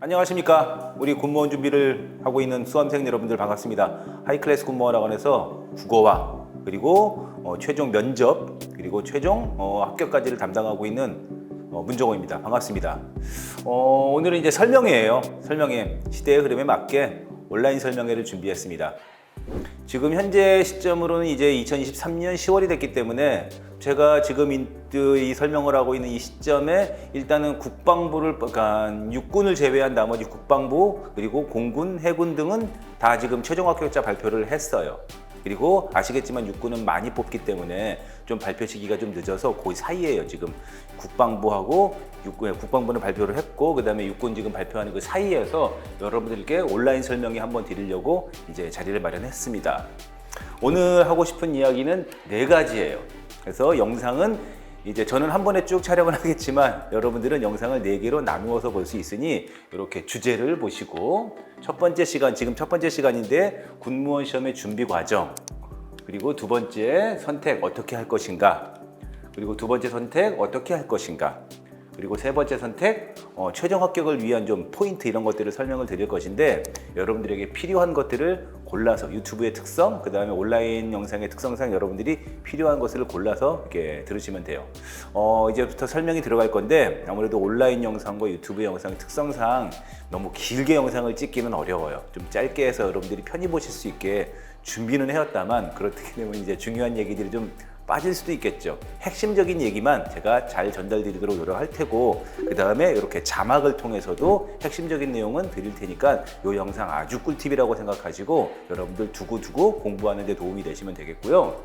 안녕하십니까. 우리 공무원 준비를 하고 있는 수험생 여러분들 반갑습니다. 하이클래스 공무원학원에서 국어와 그리고 최종 면접 그리고 최종 합격까지를 담당하고 있는 문정호입니다. 반갑습니다. 오늘은 이제 설명회예요. 설명회. 시대의 흐름에 맞게 온라인 설명회를 준비했습니다. 지금 현재 시점으로는 이제 2023년 10월이 됐기 때문에 제가 지금 이 설명을 하고 있는 이 시점에 일단은 국방부를, 그러니까 육군을 제외한 나머지 국방부 그리고 공군, 해군 등은 다 지금 최종 합격자 발표를 했어요. 그리고 아시겠지만 육군은 많이 뽑기 때문에 좀 발표 시기가 좀 늦어서 그 사이에요. 지금 국방부하고 국방부는 발표를 했고 그다음에 육군 지금 발표하는 그 사이에서 여러분들께 온라인 설명회 한번 드리려고 이제 자리를 마련했습니다. 오늘 하고 싶은 이야기는 4가지예요. 그래서 영상은 이제 저는 한 번에 쭉 촬영을 하겠지만 여러분들은 영상을 4개로 나누어서 볼 수 있으니 이렇게 주제를 보시고 첫 번째 시간, 지금 첫 번째 시간인데 군무원 시험의 준비 과정, 그리고 두 번째 선택 어떻게 할 것인가, 그리고 두 번째 선택 어떻게 할 것인가, 그리고 세 번째 선택 최종 합격을 위한 좀 포인트 이런 것들을 설명을 드릴 것인데 여러분들에게 필요한 것들을 골라서 유튜브의 특성, 그 다음에 온라인 영상의 특성상 여러분들이 필요한 것을 골라서 이렇게 들으시면 돼요. 이제부터 설명이 들어갈 건데 아무래도 온라인 영상과 유튜브 영상의 특성상 너무 길게 영상을 찍기는 어려워요. 좀 짧게 해서 여러분들이 편히 보실 수 있게 준비는 해왔다만 그렇기 때문에 이제 중요한 얘기들이 좀 빠질 수도 있겠죠. 핵심적인 얘기만 제가 잘 전달드리도록 노력할 테고 그 다음에 이렇게 자막을 통해서도 핵심적인 내용은 드릴 테니까 이 영상 아주 꿀팁이라고 생각하시고 여러분들 두고두고 공부하는 데 도움이 되시면 되겠고요.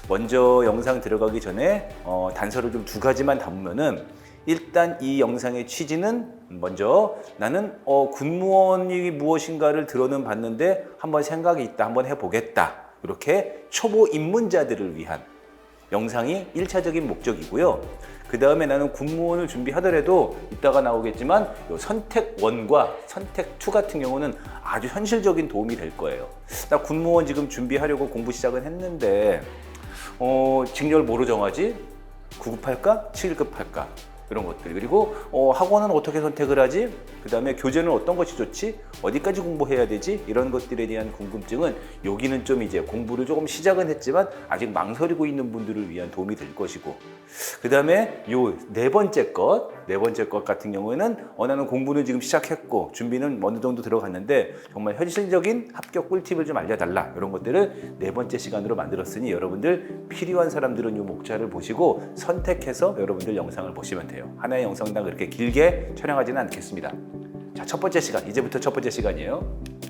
먼저 영상 들어가기 전에 단서를 좀 2가지만 담으면은 일단 이 영상의 취지는 먼저 나는 군무원이 무엇인가를 들어는 봤는데 한번 생각이 있다, 한번 해보겠다, 이렇게 초보 입문자들을 위한 영상이 1차적인 목적이고요. 그 다음에 나는 군무원을 준비하더라도 이따가 나오겠지만 선택 1과 선택 2 같은 경우는 아주 현실적인 도움이 될 거예요. 나 군무원 지금 준비하려고 공부 시작은 했는데 직렬 뭐로 정하지? 9급 할까? 7급 할까? 이런 것들. 그리고 학원은 어떻게 선택을 하지? 그 다음에 교재는 어떤 것이 좋지? 어디까지 공부해야 되지? 이런 것들에 대한 궁금증은 여기는 좀 이제 공부를 조금 시작은 했지만 아직 망설이고 있는 분들을 위한 도움이 될 것이고 그 다음에 요 네 번째 것 같은 경우에는 나는 공부는 지금 시작했고 준비는 어느 정도 들어갔는데 정말 현실적인 합격 꿀팁을 좀 알려달라, 이런 것들을 4번째 시간으로 만들었으니 여러분들 필요한 사람들은 요 목차를 보시고 선택해서 여러분들 영상을 보시면 돼요. 하나의 영상당 그렇게 길게 촬영하지는 않겠습니다. 자, 첫 번째 시간, 이제부터 첫 번째 시간이에요.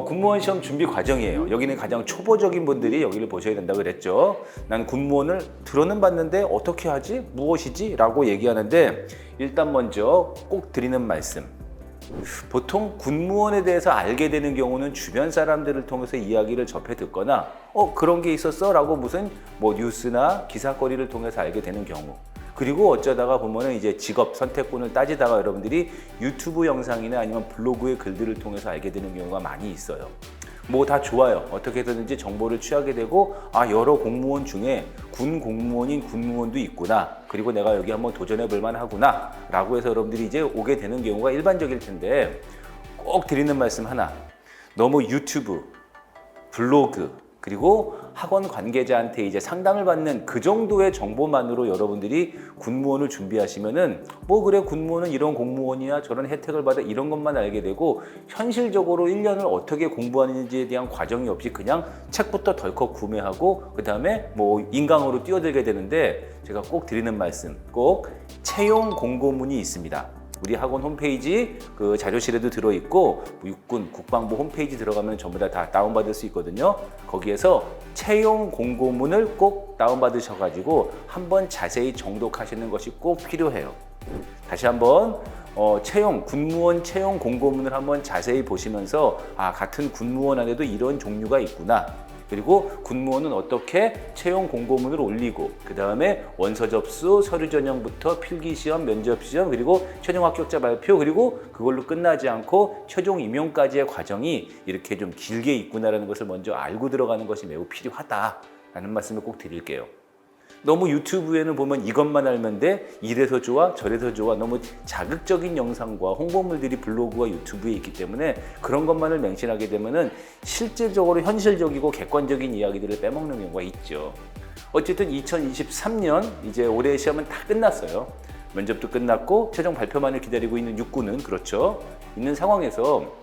군무원 시험 준비 과정이에요. 여기는 가장 초보적인 분들이 여기를 보셔야 된다고 그랬죠. 난 군무원을 들어는 봤는데 어떻게 하지? 무엇이지? 라고 얘기하는데 일단 먼저 꼭 드리는 말씀. 보통 군무원에 대해서 알게 되는 경우는 주변 사람들을 통해서 이야기를 접해 듣거나 그런 게 있었어? 라고 무슨 뉴스나 기사거리를 통해서 알게 되는 경우, 그리고 어쩌다가 보면은 이제 직업 선택권을 따지다가 여러분들이 유튜브 영상이나 아니면 블로그의 글들을 통해서 알게 되는 경우가 많이 있어요. 다 좋아요. 어떻게 해서든지 정보를 취하게 되고 여러 공무원 중에 군 공무원인 군무원도 있구나, 그리고 내가 여기 한번 도전해 볼 만하구나 라고 해서 여러분들이 이제 오게 되는 경우가 일반적일 텐데 꼭 드리는 말씀 하나, 너무 유튜브, 블로그 그리고 학원 관계자한테 이제 상담을 받는 그 정도의 정보만으로 여러분들이 군무원을 준비하시면은 그래 군무원은 이런 공무원이야, 저런 혜택을 받아, 이런 것만 알게 되고 현실적으로 1년을 어떻게 공부하는지에 대한 과정이 없이 그냥 책부터 덜컥 구매하고 그 다음에 인강으로 뛰어들게 되는데 제가 꼭 드리는 말씀, 꼭 채용 공고문이 있습니다. 우리 학원 홈페이지 그 자료실에도 들어있고 육군 국방부 홈페이지 들어가면 전부 다 다운받을 수 있거든요. 거기에서 채용 공고문을 꼭 다운받으셔가지고 한번 자세히 정독하시는 것이 꼭 필요해요. 다시 한번 군무원 채용 공고문을 한번 자세히 보시면서 같은 군무원 안에도 이런 종류가 있구나, 그리고 군무원은 어떻게 채용 공고문을 올리고 그 다음에 원서 접수, 서류 전형부터 필기시험, 면접시험, 그리고 최종 합격자 발표, 그리고 그걸로 끝나지 않고 최종 임용까지의 과정이 이렇게 좀 길게 있구나라는 것을 먼저 알고 들어가는 것이 매우 필요하다라는 말씀을 꼭 드릴게요. 너무 유튜브에는 보면 이것만 알면 돼, 이래서 좋아 저래서 좋아, 너무 자극적인 영상과 홍보물들이 블로그와 유튜브에 있기 때문에 그런 것만을 맹신하게 되면은 실질적으로 현실적이고 객관적인 이야기들을 빼먹는 경우가 있죠. 어쨌든 2023년 이제 올해 시험은 다 끝났어요. 면접도 끝났고 최종 발표만을 기다리고 있는 육군은 그렇죠. 있는 상황에서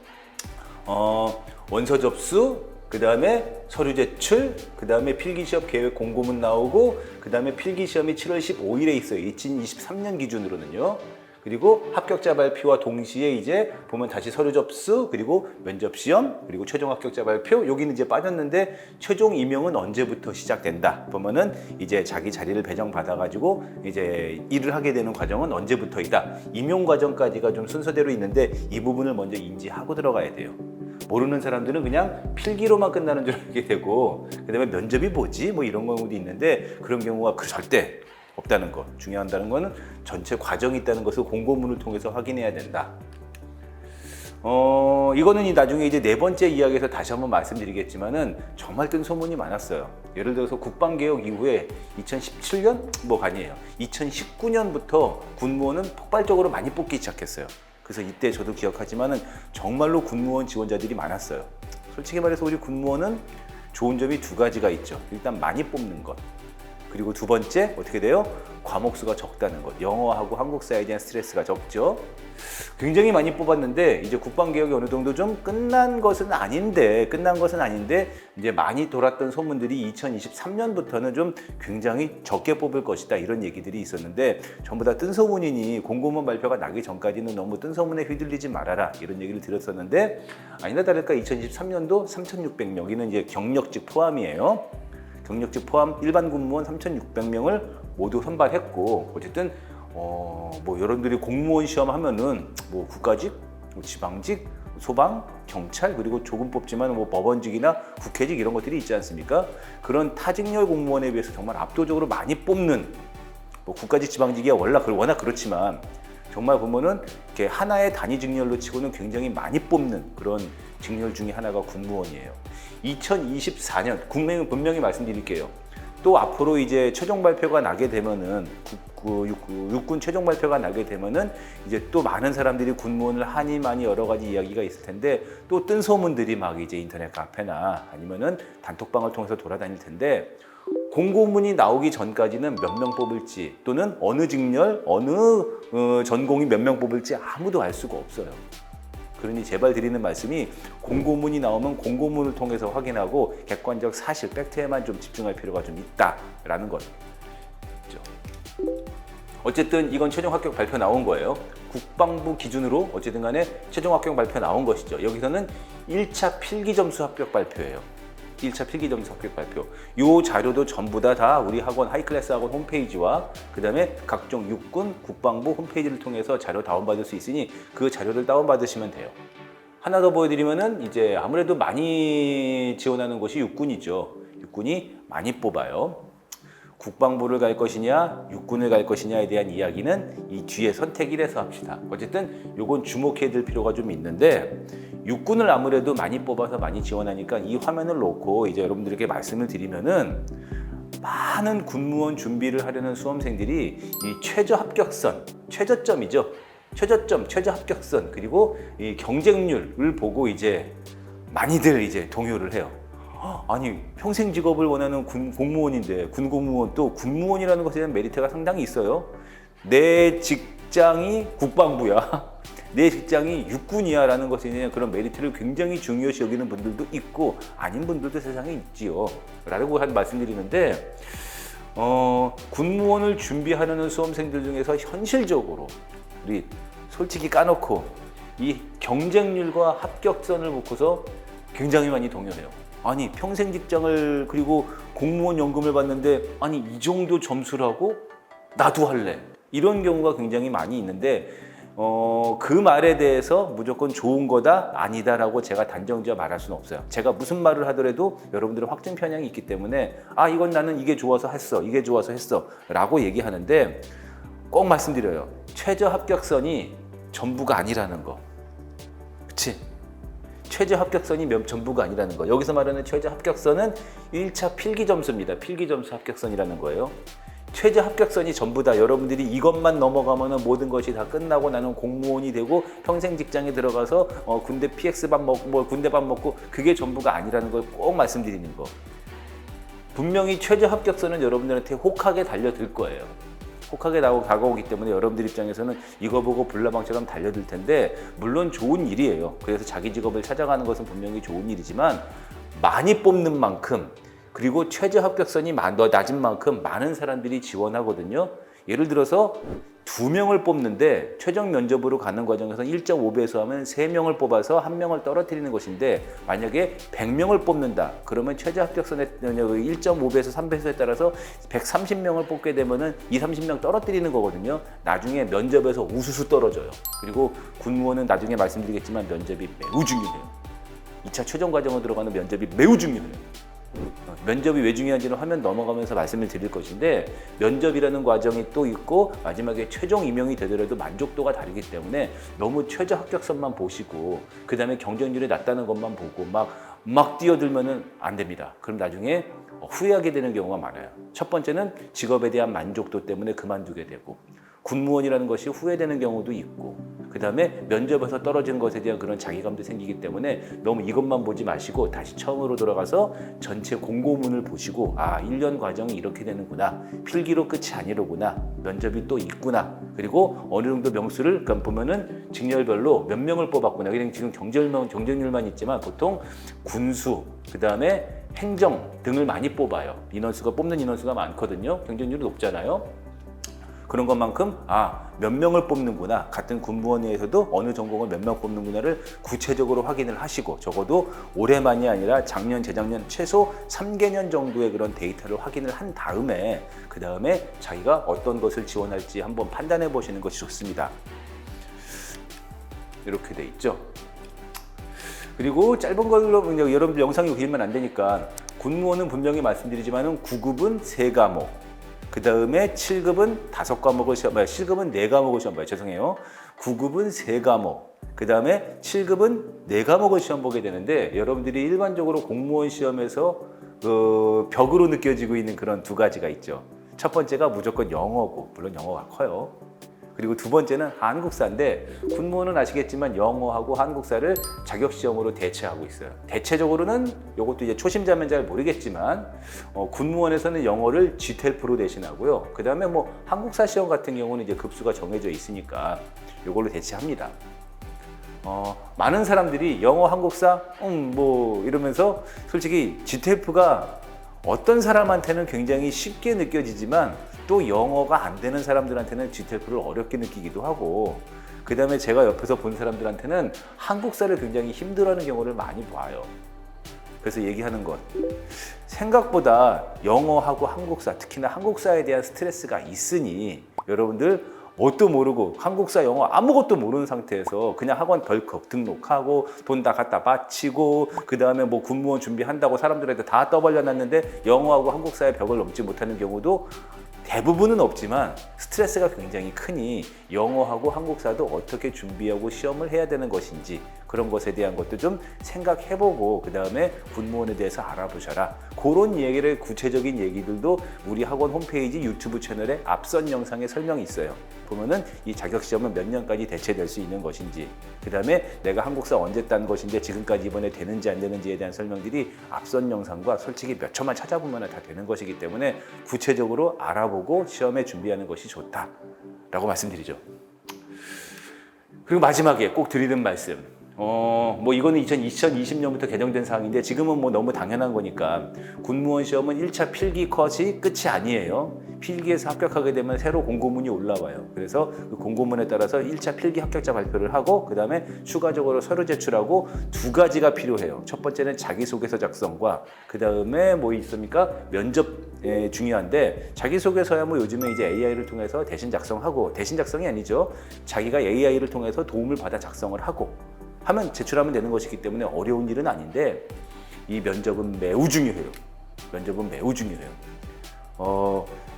원서 접수, 그 다음에 서류 제출, 그 다음에 필기시험 계획 공고문 나오고, 그 다음에 필기시험이 7월 15일에 있어요. 2023년 기준으로는요. 그리고 합격자 발표와 동시에 이제 보면 다시 서류 접수, 그리고 면접 시험, 그리고 최종 합격자 발표. 여기는 이제 빠졌는데 최종 임용은 언제부터 시작된다. 보면은 이제 자기 자리를 배정받아가지고 이제 일을 하게 되는 과정은 언제부터이다. 임용 과정까지가 좀 순서대로 있는데 이 부분을 먼저 인지하고 들어가야 돼요. 모르는 사람들은 그냥 필기로만 끝나는 줄 알게 되고, 그다음에 면접이 뭐지? 뭐 이런 경우도 있는데 그런 경우가 절대 없다는 것. 중요하다는 거는 전체 과정이 있다는 것을 공고문을 통해서 확인해야 된다. 이거는 나중에 이제 네 번째 이야기에서 다시 한번 말씀드리겠지만은 정말 뜬 소문이 많았어요. 예를 들어서 국방개혁 이후에 2017년? 뭐 아니에요. 2019년부터 군무원은 폭발적으로 많이 뽑기 시작했어요. 그래서 이때 저도 기억하지만은 정말로 군무원 지원자들이 많았어요. 솔직히 말해서 우리 군무원은 좋은 점이 두 가지가 있죠. 일단 많이 뽑는 것. 그리고 두 번째 어떻게 돼요? 과목 수가 적다는 것. 영어하고 한국사에 대한 스트레스가 적죠. 굉장히 많이 뽑았는데 이제 국방개혁이 어느 정도 좀 끝난 것은 아닌데 이제 많이 돌았던 소문들이 2023년부터는 좀 굉장히 적게 뽑을 것이다, 이런 얘기들이 있었는데 전부 다 뜬 소문이니 공고문 발표가 나기 전까지는 너무 뜬 소문에 휘둘리지 말아라, 이런 얘기를 드렸었는데 아니나 다를까 2023년도 3,600명, 여기는 이제 경력직 포함이에요. 경력직 포함 일반 군무원 3,600명을 모두 선발했고, 어쨌든 뭐 여러분들이 공무원 시험 하면은 뭐 국가직, 뭐 지방직, 소방, 경찰, 그리고 조금 뽑지만 뭐 법원직이나 국회직 이런 것들이 있지 않습니까? 그런 타직렬 공무원에 비해서 정말 압도적으로 많이 뽑는, 뭐 국가직, 지방직이야 워낙 그렇지만 정말 보면은 이렇게 하나의 단위 직렬로 치고는 굉장히 많이 뽑는 그런 직렬 중에 하나가 군무원이에요. 2024년 분명히 말씀드릴게요. 또 앞으로 이제 최종 발표가 나게 되면은 육군 최종 발표가 나게 되면은 이제 또 많은 사람들이 군무원을 하니 많이 여러 가지 이야기가 있을 텐데 또 뜬 소문들이 막 이제 인터넷 카페나 아니면은 단톡방을 통해서 돌아다닐 텐데, 공고문이 나오기 전까지는 몇 명 뽑을지 또는 어느 직렬, 어느 전공이 몇 명 뽑을지 아무도 알 수가 없어요. 그러니 제발 드리는 말씀이 공고문이 나오면 공고문을 통해서 확인하고 객관적 사실, 팩트에만 좀 집중할 필요가 좀 있다라는 것. 어쨌든 이건 최종 합격 발표 나온 거예요. 국방부 기준으로 어쨌든 간에 최종 합격 발표 나온 것이죠. 여기서는 1차 필기 점수 합격 발표예요. 1차 필기 점수 합격 발표. 이 자료도 전부 다 우리 학원, 하이클래스 학원 홈페이지와 그 다음에 각종 육군, 국방부 홈페이지를 통해서 자료 다운받을 수 있으니 그 자료를 다운받으시면 돼요. 하나 더 보여드리면은 이제 아무래도 많이 지원하는 곳이 육군이죠. 육군이 많이 뽑아요. 국방부를 갈 것이냐, 육군을 갈 것이냐에 대한 이야기는 이 뒤에 선택 1에서 합시다. 어쨌든 요건 주목해야 될 필요가 좀 있는데, 육군을 아무래도 많이 뽑아서 많이 지원하니까 이 화면을 놓고 이제 여러분들에게 말씀을 드리면은 많은 군무원 준비를 하려는 수험생들이 이 최저 합격선, 최저점이죠. 최저점, 최저 합격선, 그리고 이 경쟁률을 보고 이제 많이들 이제 동요를 해요. 아니, 평생 직업을 원하는 공무원인데 군공무원, 또 군무원이라는 것에 대한 메리트가 상당히 있어요. 내 직장이 국방부야, 내 직장이 육군이야 라는 것에 대한 그런 메리트를 굉장히 중요시 여기는 분들도 있고 아닌 분들도 세상에 있지요 라고 말씀드리는데, 군무원을 준비하려는 수험생들 중에서 현실적으로 우리 솔직히 까놓고 이 경쟁률과 합격선을 놓고서 굉장히 많이 동요해요. 아니, 평생 직장을 그리고 공무원 연금을 받는데 아니 이 정도 점수라고? 나도 할래. 이런 경우가 굉장히 많이 있는데 그 말에 대해서 무조건 좋은 거다, 아니다라고 제가 단정지어 말할 수는 없어요. 제가 무슨 말을 하더라도 여러분들은 확증 편향이 있기 때문에 이건 나는 이게 좋아서 했어, 이게 좋아서 했어 라고 얘기하는데, 꼭 말씀드려요. 최저 합격선이 전부가 아니라는 거. 그치? 최저 합격선이 전부가 아니라는 거. 여기서 말하는 최저 합격선은 1차 필기 점수입니다. 필기 점수 합격선이라는 거예요. 최저 합격선이 전부다. 여러분들이 이것만 넘어가면 모든 것이 다 끝나고 나는 공무원이 되고 평생 직장에 들어가서 군대 PX 밥 먹고 군대 밥 먹고 그게 전부가 아니라는 걸 꼭 말씀드리는 거. 분명히 최저 합격선은 여러분들한테 혹하게 달려들 거예요. 혹하게 다가오기 때문에 여러분들 입장에서는 이거 보고 불나방처럼 달려들 텐데 물론 좋은 일이에요. 그래서 자기 직업을 찾아가는 것은 분명히 좋은 일이지만 많이 뽑는 만큼 그리고 최저 합격선이 낮은 만큼 많은 사람들이 지원하거든요. 예를 들어서 2명을 뽑는데 최종 면접으로 가는 과정에서 1.5배수 하면 3명을 뽑아서 1명을 떨어뜨리는 것인데 만약에 100명을 뽑는다. 그러면 최저 합격선의 1.5배수, 3배수에 따라서 130명을 뽑게 되면은 30명 떨어뜨리는 거거든요. 나중에 면접에서 우수수 떨어져요. 그리고 군무원은 나중에 말씀드리겠지만 면접이 매우 중요해요. 2차 최종 과정으로 들어가는 면접이 매우 중요해요. 면접이 왜 중요한지는 화면 넘어가면서 말씀을 드릴 것인데 면접이라는 과정이 또 있고 마지막에 최종 임용이 되더라도 만족도가 다르기 때문에 너무 최저 합격선만 보시고 그 다음에 경쟁률이 낮다는 것만 보고 막 뛰어들면은 안 됩니다. 그럼 나중에 후회하게 되는 경우가 많아요. 첫 번째는 직업에 대한 만족도 때문에 그만두게 되고 군무원이라는 것이 후회되는 경우도 있고 그 다음에 면접에서 떨어진 것에 대한 그런 자괴감도 생기기 때문에 너무 이것만 보지 마시고 다시 처음으로 돌아가서 전체 공고문을 보시고 1년 과정이 이렇게 되는구나. 필기로 끝이 아니로구나. 면접이 또 있구나. 그리고 어느 정도 명수를 보면은 직렬별로 몇 명을 뽑았구나. 그냥 지금 경쟁률만 있지만 보통 군수, 그 다음에 행정 등을 많이 뽑아요. 뽑는 인원수가 많거든요. 경쟁률이 높잖아요. 그런 것만큼 몇 명을 뽑는구나. 같은 군무원에서도 어느 전공을 몇 명 뽑는구나를 구체적으로 확인을 하시고 적어도 올해만이 아니라 작년, 재작년 최소 3개년 정도의 그런 데이터를 확인을 한 다음에 그 다음에 자기가 어떤 것을 지원할지 한번 판단해 보시는 것이 좋습니다. 이렇게 돼 있죠. 그리고 짧은 걸로 여러분들 영상이 길면 안 되니까 군무원은 분명히 말씀드리지만은 9급은 3과목 그 다음에 7급은 5과목을 시험 봐요. 7급은 4과목을 시험 봐요. 죄송해요. 9급은 3과목. 그 다음에 7급은 4과목을 시험 보게 되는데 여러분들이 일반적으로 공무원 시험에서 벽으로 느껴지고 있는 그런 2가지가 있죠. 첫 번째가 무조건 영어고, 물론 영어가 커요. 그리고 두 번째는 한국사인데 군무원은 아시겠지만 영어하고 한국사를 자격시험으로 대체하고 있어요. 대체적으로는 이것도 이제 초심자면 잘 모르겠지만 군무원에서는 영어를 GTELF로 대신하고요. 그 다음에 한국사 시험 같은 경우는 이제 급수가 정해져 있으니까 이걸로 대체합니다. 많은 사람들이 영어, 한국사, 이러면서 솔직히 GTELF가 어떤 사람한테는 굉장히 쉽게 느껴지지만 또 영어가 안 되는 사람들한테는 GTELF를 어렵게 느끼기도 하고 그 다음에 제가 옆에서 본 사람들한테는 한국사를 굉장히 힘들어하는 경우를 많이 봐요. 그래서 얘기하는 것 생각보다 영어하고 한국사 특히나 한국사에 대한 스트레스가 있으니 여러분들 뭣도 모르고 한국사, 영어 아무것도 모르는 상태에서 그냥 학원 덜컥 등록하고 돈 다 갖다 바치고 그 다음에 군무원 준비한다고 사람들한테 다 떠벌려놨는데 영어하고 한국사의 벽을 넘지 못하는 경우도 대부분은 없지만 스트레스가 굉장히 크니 영어하고 한국사도 어떻게 준비하고 시험을 해야 되는 것인지 그런 것에 대한 것도 좀 생각해보고 그 다음에 군무원에 대해서 알아보셔라. 그런 얘기를 구체적인 얘기들도 우리 학원 홈페이지 유튜브 채널에 앞선 영상에 설명이 있어요. 보면은 이 자격시험은 몇 년까지 대체될 수 있는 것인지 그 다음에 내가 한국사 언제 딴 것인데 지금까지 이번에 되는지 안 되는지에 대한 설명들이 앞선 영상과 솔직히 몇 초만 찾아보면 다 되는 것이기 때문에 구체적으로 알아보고 시험에 준비하는 것이 좋다라고 말씀드리죠. 그리고 마지막에 꼭 드리는 말씀 이거는 2020년부터 개정된 사항인데 지금은 너무 당연한 거니까 군무원 시험은 1차 필기 컷이 끝이 아니에요. 필기에서 합격하게 되면 새로 공고문이 올라와요. 그래서 그 공고문에 따라서 1차 필기 합격자 발표를 하고 그 다음에 추가적으로 서류 제출하고 2가지가 필요해요. 첫 번째는 자기소개서 작성과 그 다음에 있습니까? 면접 중요한데 자기소개서야 요즘에 이제 AI를 통해서 대신 작성하고 대신 작성이 아니죠. 자기가 AI를 통해서 도움을 받아 작성을 하고 하면 제출하면 되는 것이기 때문에 어려운 일은 아닌데 이 면접은 매우 중요해요. 면접은 매우 중요해요.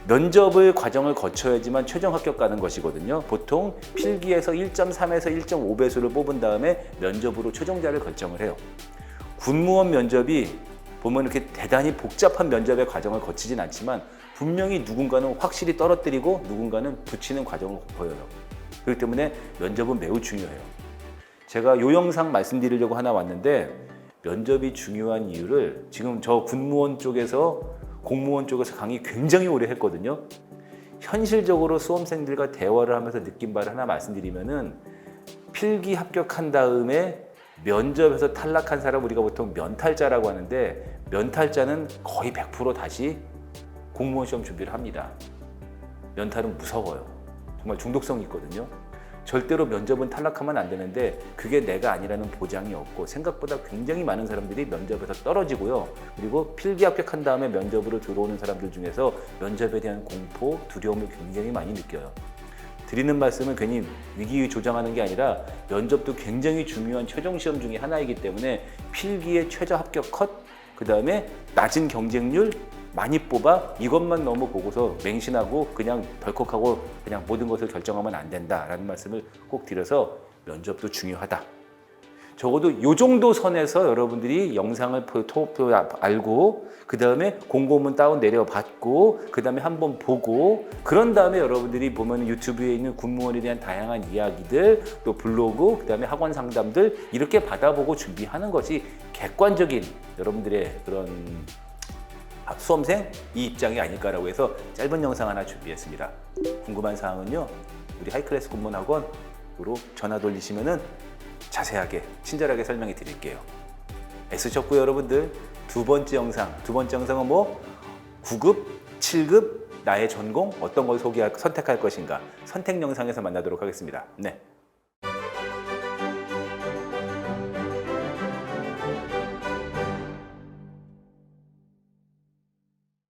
면접을 과정을 거쳐야지만 최종 합격 가는 것이거든요. 보통 필기에서 1.3에서 1.5배수를 뽑은 다음에 면접으로 최종자를 결정을 해요. 군무원 면접이 보면 이렇게 대단히 복잡한 면접의 과정을 거치진 않지만 분명히 누군가는 확실히 떨어뜨리고 누군가는 붙이는 과정을 보여요. 그렇기 때문에 면접은 매우 중요해요. 제가 요 영상 말씀드리려고 하나 왔는데 면접이 중요한 이유를 지금 저 군무원 쪽에서 공무원 쪽에서 강의 굉장히 오래 했거든요. 현실적으로 수험생들과 대화를 하면서 느낀 바를 하나 말씀드리면은 필기 합격한 다음에 면접에서 탈락한 사람 우리가 보통 면탈자라고 하는데 면탈자는 거의 100% 다시 공무원 시험 준비를 합니다. 면탈은 무서워요. 정말 중독성이 있거든요. 절대로 면접은 탈락하면 안 되는데 그게 내가 아니라는 보장이 없고 생각보다 굉장히 많은 사람들이 면접에서 떨어지고요. 그리고 필기 합격한 다음에 면접으로 들어오는 사람들 중에서 면접에 대한 공포, 두려움을 굉장히 많이 느껴요. 드리는 말씀은 괜히 위기 조장하는 게 아니라 면접도 굉장히 중요한 최종 시험 중에 하나이기 때문에 필기의 최저 합격 컷, 그 다음에 낮은 경쟁률 많이 뽑아 이것만 너무 보고서 맹신하고 그냥 덜컥하고 그냥 모든 것을 결정하면 안 된다라는 말씀을 꼭 드려서 면접도 중요하다. 적어도 이 정도 선에서 여러분들이 영상을 알고 그 다음에 공고문 다운 내려받고 그 다음에 한번 보고 그런 다음에 여러분들이 보면 유튜브에 있는 군무원에 대한 다양한 이야기들 또 블로그 그 다음에 학원 상담들 이렇게 받아보고 준비하는 것이 객관적인 여러분들의 그런 수험생 이 입장이 아닐까라고 해서 짧은 영상 하나 준비했습니다. 궁금한 사항은요 우리 하이클래스 군무원 학원으로 전화 돌리시면은 자세하게 친절하게 설명해 드릴게요. 애쓰셨고요 여러분들. 두 번째 영상은 뭐 9급, 7급 나의 전공 어떤 걸 선택할 것인가 선택 영상에서 만나도록 하겠습니다. 네.